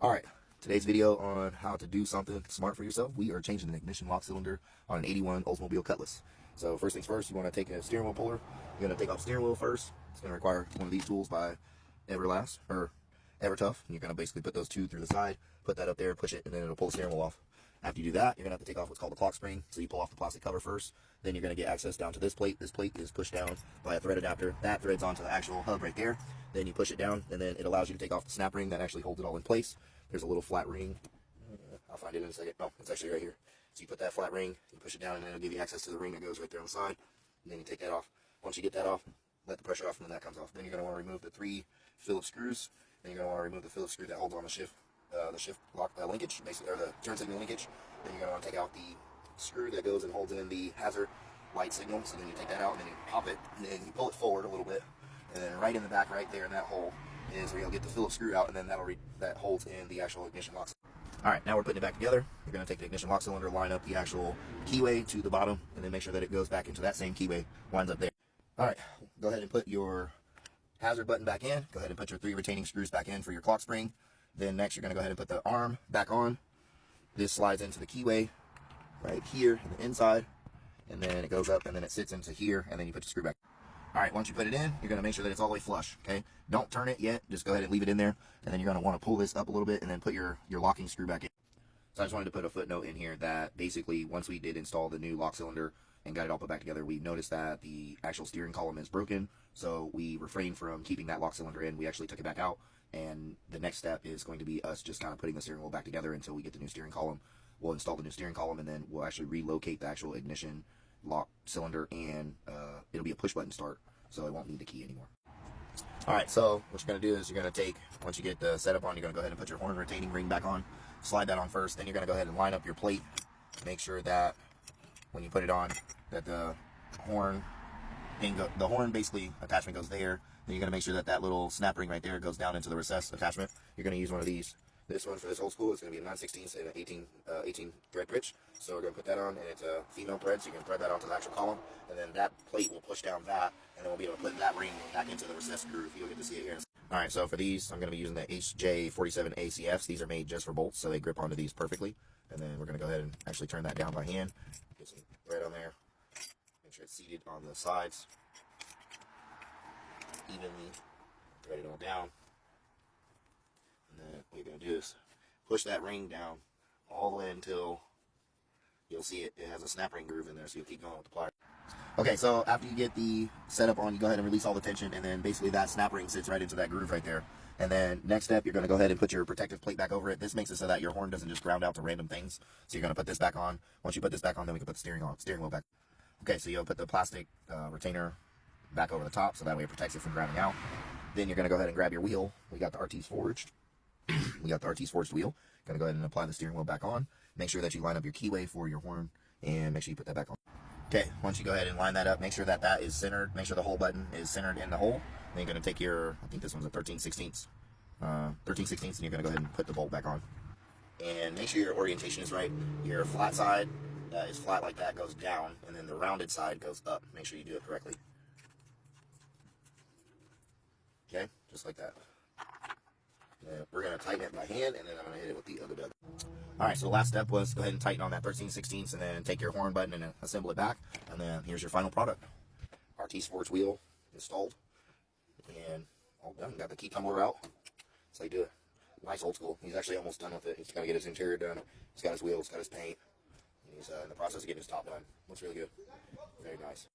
Alright, today's video on how to do something smart for yourself. We are changing the ignition lock cylinder on an 81 Oldsmobile Cutlass. So first things first, you want to take a steering wheel puller. You're going to take off the steering wheel first. It's going to require one of these tools by Everlast or Evertough. And you're going to basically put those two through the side, put that up there, push it, and then it'll pull the steering wheel off. After you do that, you're going to have to take off what's called the clock spring. So you pull off the plastic cover first. Then you're going to get access down to this plate. This plate is pushed down by a thread adapter. That threads onto the actual hub right there. Then you push it down, and then it allows you to take off the snap ring that actually holds it all in place. There's a little flat ring. I'll find it in a second. Oh, it's actually right here. So you put that flat ring, you push it down, and then it'll give you access to the ring that goes right there on the side. And then you take that off. Once you get that off, let the pressure off, and then that comes off. Then you're going to want to remove the 3 Phillips screws. Then you're going to want to remove the Phillips screw that holds on the shift lock linkage, basically, or the turn signal linkage. Then you're going to want to take out the screw that goes and holds in the hazard light signal. So then you take that out, and then you pop it, and then you pull it forward a little bit. And then right in the back, right there in that hole, is where you'll get the Phillips screw out, and then that holds in the actual ignition lock. Alright, now we're putting it back together. You're going to take the ignition lock cylinder, line up the actual keyway to the bottom, and then make sure that it goes back into that same keyway, lines up there. Alright, go ahead and put your hazard button back in. Go ahead and put your 3 retaining screws back in for your clock spring. Then next you're going to go ahead and put the arm back on. This slides into the keyway right here on the inside, and then it goes up, and then it sits into here, and then you put your screw back. Alright, once you put it in, you're going to make sure that it's all the way flush, okay? Don't turn it yet, just go ahead and leave it in there, and then you're going to want to pull this up a little bit and then put your locking screw back in. So I just wanted to put a footnote in here that basically once we did install the new lock cylinder and got it all put back together, we noticed that the actual steering column is broken, so we refrained from keeping that lock cylinder in. We actually took it back out, and the next step is going to be us just kind of putting the steering wheel back together until we get the new steering column. We'll install the new steering column, and then we'll actually relocate the actual ignition lock cylinder, and it'll be a push button start, so it won't need the key anymore. Alright, so what you're going to do is you're going to take, once you get the setup on, you're going to go ahead and put your horn retaining ring back on. Slide that on first, then you're going to go ahead and line up your plate. Make sure that when you put it on, that the horn basically attachment goes there. Then you're going to make sure that that little snap ring right there goes down into the recess attachment. You're going to use one of these. This one for this old school is going to be a 9/16 and an 18 thread pitch. So we're going to put that on, and it's a female thread, so you can thread that onto the actual column, and then that plate will push down that, and then we'll be able to put that ring back into the recess groove. You'll get to see it here. Alright, so for these, I'm going to be using the HJ47 ACFs. These are made just for bolts, so they grip onto these perfectly. And then we're going to go ahead and actually turn that down by hand. Get some thread on there. Make sure it's seated on the sides evenly. Thread it all down. And then what you're going to do is push that ring down all the way until you'll see it has a snap ring groove in there, so you'll keep going with the pliers. Okay, so after you get the setup on, you go ahead and release all the tension, and then basically that snap ring sits right into that groove right there. And then next step, you're going to go ahead and put your protective plate back over it. This makes it so that your horn doesn't just ground out to random things. So you're going to put this back on. Once you put this back on, then we can put the steering wheel back. Okay, so you'll put the plastic retainer back over the top, so that way it protects it from grounding out. Then you're going to go ahead and grab your wheel. We got the RT's forged. We got the RT's forged wheel. Going to go ahead and apply the steering wheel back on. Make sure that you line up your keyway for your horn, and make sure you put that back on. Okay, once you go ahead and line that up, make sure that that is centered. Make sure the whole button is centered in the hole. Then you're going to take your, I think this one's a 13/16. 13/16, and you're going to go ahead and put the bolt back on. And make sure your orientation is right. Your flat side is flat like that, goes down, and then the rounded side goes up. Make sure you do it correctly. Okay, just like that. We're going to tighten it by hand, and then I'm going to hit it with the other button. Alright, so the last step was go ahead and tighten on that 13/16, and then take your horn button and assemble it back. And then here's your final product. RT's forged wheel installed. And all done. Got the key tumbler out. That's how you do it. Nice old school. He's actually almost done with it. He's got to get his interior done. He's got his wheels, got his paint. And he's in the process of getting his top done. Looks really good. Very nice.